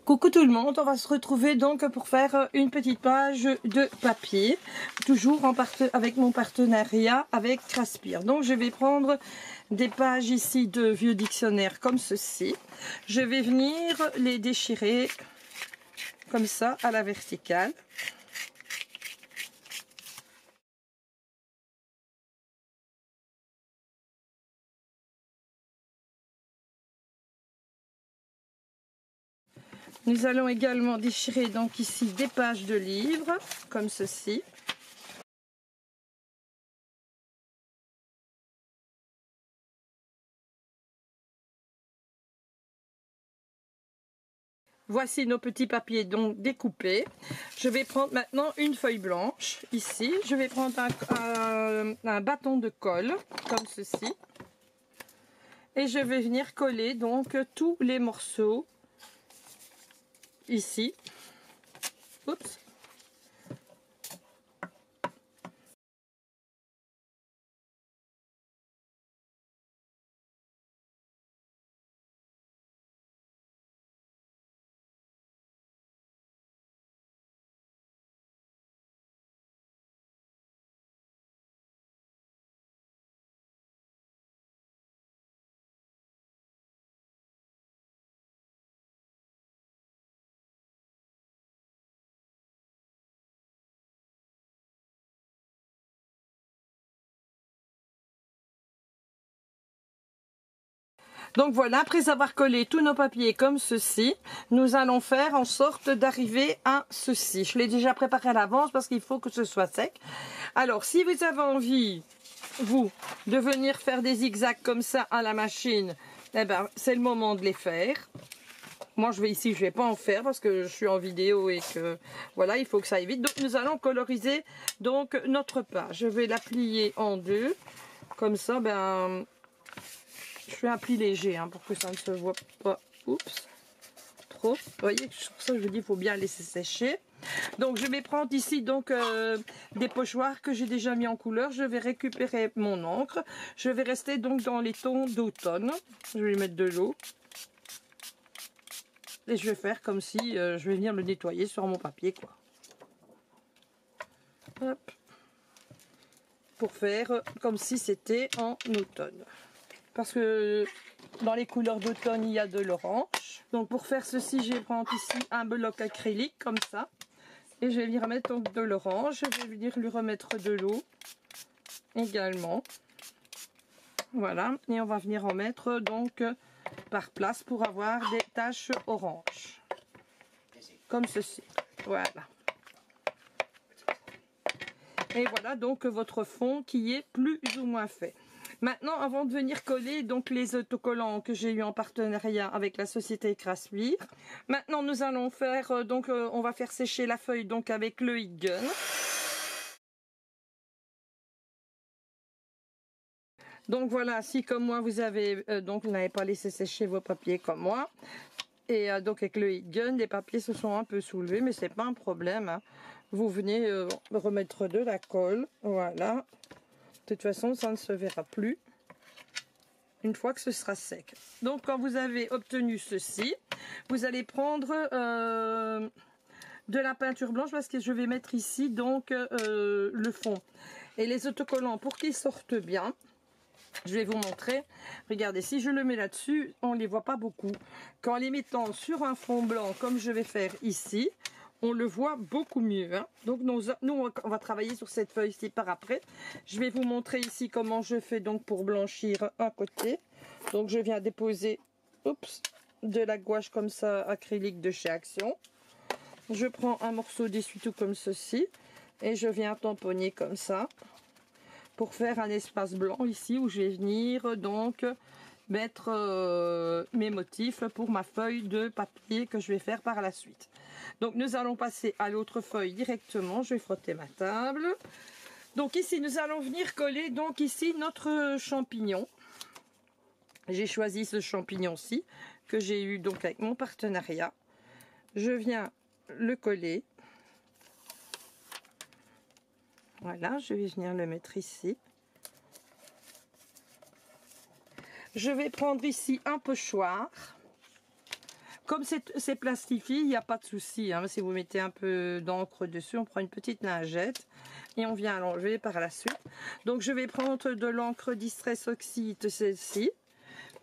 Coucou tout le monde, on va se retrouver donc pour faire une petite page de papier, toujours avec mon partenariat avec Craspir. Donc je vais prendre des pages ici de vieux dictionnaires comme ceci. Je vais venir les déchirer comme ça à la verticale. Nous allons également déchirer donc ici des pages de livres, comme ceci. Voici nos petits papiers donc découpés. Je vais prendre maintenant une feuille blanche, ici. Je vais prendre un bâton de colle, comme ceci. Et je vais venir coller donc tous les morceaux, ici. Oups. Donc voilà, après avoir collé tous nos papiers comme ceci, nous allons faire en sorte d'arriver à ceci. Je l'ai déjà préparé à l'avance parce qu'il faut que ce soit sec. Alors, si vous avez envie, vous, de venir faire des zigzags comme ça à la machine, eh ben, c'est le moment de les faire. Moi, je vais pas en faire parce que je suis en vidéo et que voilà, il faut que ça aille vite. Donc, nous allons coloriser donc notre page. Je vais la plier en deux, comme ça, ben. Je fais un pli léger hein, pour que ça ne se voit pas. Oups, trop. Vous voyez, sur ça je dis il faut bien laisser sécher. Donc je vais prendre ici donc des pochoirs que j'ai déjà mis en couleur. Je vais récupérer mon encre. Je vais rester donc dans les tons d'automne. Je vais lui mettre de l'eau. Et je vais faire comme si je vais venir le nettoyer sur mon papier quoi. Hop. Pour faire comme si c'était en automne. Parce que dans les couleurs d'automne, il y a de l'orange. Donc pour faire ceci, je vais prendre ici un bloc acrylique comme ça. Et je vais lui remettre donc de l'orange. Je vais venir lui remettre de l'eau également. Voilà. Et on va venir en mettre donc par place pour avoir des taches orange. Comme ceci. Voilà. Et voilà donc votre fond qui est plus ou moins fait. Maintenant, avant de venir coller donc les autocollants que j'ai eu en partenariat avec la société Craspir, maintenant nous allons faire on va faire sécher la feuille donc avec le heat gun. Donc voilà, si comme moi vous avez vous n'avez pas laissé sécher vos papiers comme moi, et donc avec le heat gun, les papiers se sont un peu soulevés, mais c'est pas un problème. Hein. Vous venez remettre de la colle, voilà. De toute façon, ça ne se verra plus une fois que ce sera sec. Donc quand vous avez obtenu ceci, vous allez prendre de la peinture blanche parce que je vais mettre ici donc le fond. Et les autocollants, pour qu'ils sortent bien, je vais vous montrer. Regardez, si je le mets là-dessus, on ne les voit pas beaucoup. Qu'en les mettant sur un fond blanc, comme je vais faire ici, on le voit beaucoup mieux. Hein. Donc nous, on va travailler sur cette feuille-ci par après. Je vais vous montrer ici comment je fais donc pour blanchir un côté. Donc je viens déposer de la gouache comme ça, acrylique de chez Action. Je prends un morceau d'essuie-tout comme ceci et je viens tamponner comme ça pour faire un espace blanc ici où je vais venir donc mettre mes motifs pour ma feuille de papier que je vais faire par la suite. Donc nous allons passer à l'autre feuille directement. Je vais frotter ma table. Donc ici nous allons venir coller donc ici notre champignon. J'ai choisi ce champignon-ci que j'ai eu donc avec mon partenariat. Je viens le coller. Voilà, je vais venir le mettre ici. Je vais prendre ici un pochoir Comme c'est plastifié, il n'y a pas de souci. Hein. Si vous mettez un peu d'encre dessus, on prend une petite lingette et on vient l'enlever par la suite. Donc je vais prendre de l'encre Distress Oxide, celle-ci.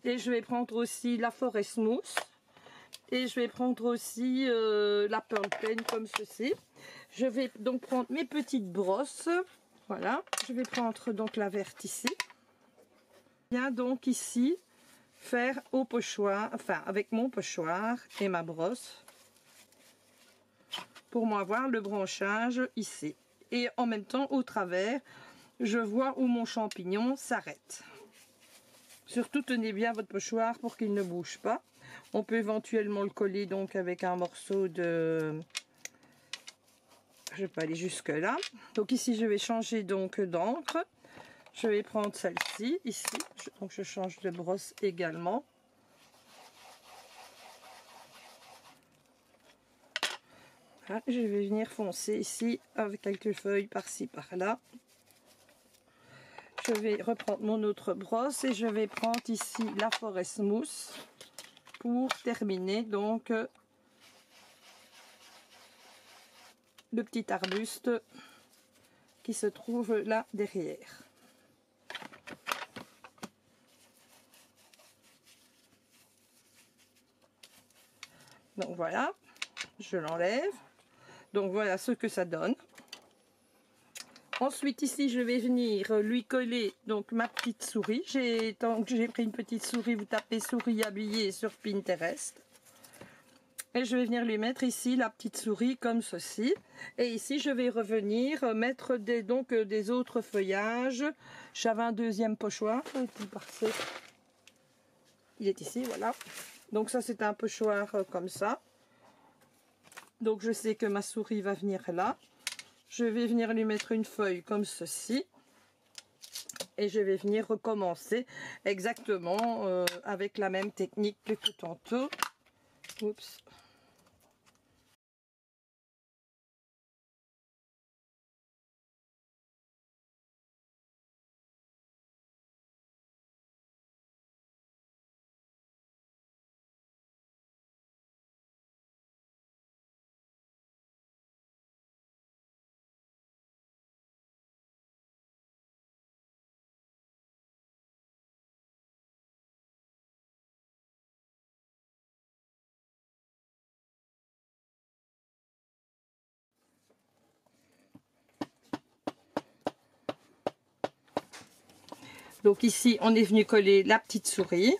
Et je vais prendre aussi la Forest Smooth. Et je vais prendre aussi la Pearl Pen comme ceci. Je vais donc prendre mes petites brosses. Voilà. Je vais prendre donc la verte ici. Bien donc ici. Faire au pochoir, enfin avec mon pochoir et ma brosse pour moi avoir le branchage ici. Et en même temps au travers, je vois où mon champignon s'arrête. Surtout tenez bien votre pochoir pour qu'il ne bouge pas. On peut éventuellement le coller donc avec un morceau de... Je peux aller jusque là. Donc ici je vais changer donc d'encre. Je vais prendre celle-ci, ici, donc je change de brosse également. Voilà, je vais venir foncer ici avec quelques feuilles par-ci, par-là. Je vais reprendre mon autre brosse et je vais prendre ici la Forest Smooth pour terminer donc le petit arbuste qui se trouve là derrière. Donc voilà, je l'enlève. Donc voilà ce que ça donne. Ensuite ici je vais venir lui coller donc ma petite souris. Tant que j'ai pris une petite souris, vous tapez souris habillée sur Pinterest. Et je vais venir lui mettre ici la petite souris comme ceci. Et ici je vais revenir mettre des autres feuillages. J'avais un deuxième pochoir. Il est ici, voilà. Donc ça c'est un pochoir comme ça. Donc je sais que ma souris va venir là. Je vais venir lui mettre une feuille comme ceci. Et je vais venir recommencer exactement avec la même technique que tantôt. Oups. Donc ici, on est venu coller la petite souris.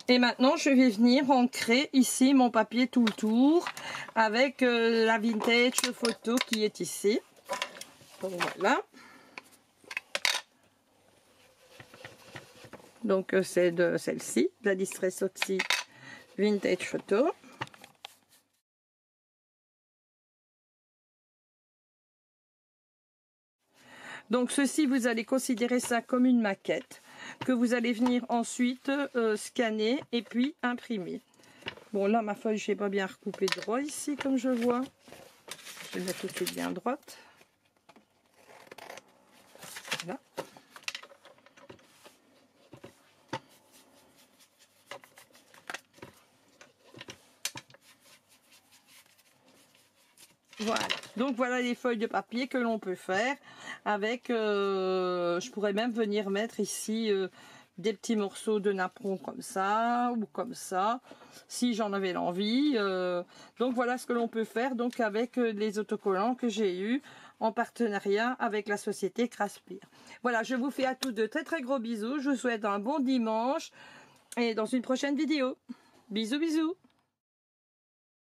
Et maintenant, je vais venir ancrer ici mon papier tout le tour avec la vintage photo qui est ici. Donc voilà. Donc c'est de celle-ci, la Distress Oxide Vintage Photo. Donc ceci, vous allez considérer ça comme une maquette que vous allez venir ensuite scanner et puis imprimer. Bon là ma feuille je n'ai pas bien recoupé droit ici comme je vois. Je vais la mettre tout de suite bien droite. Voilà. Voilà, donc voilà les feuilles de papier que l'on peut faire avec, je pourrais même venir mettre ici des petits morceaux de napperon comme ça ou comme ça, si j'en avais l'envie. Donc voilà ce que l'on peut faire donc avec les autocollants que j'ai eu en partenariat avec la société Craspir. Voilà, je vous fais à tous de très très gros bisous, je vous souhaite un bon dimanche et dans une prochaine vidéo. Bisous bisous.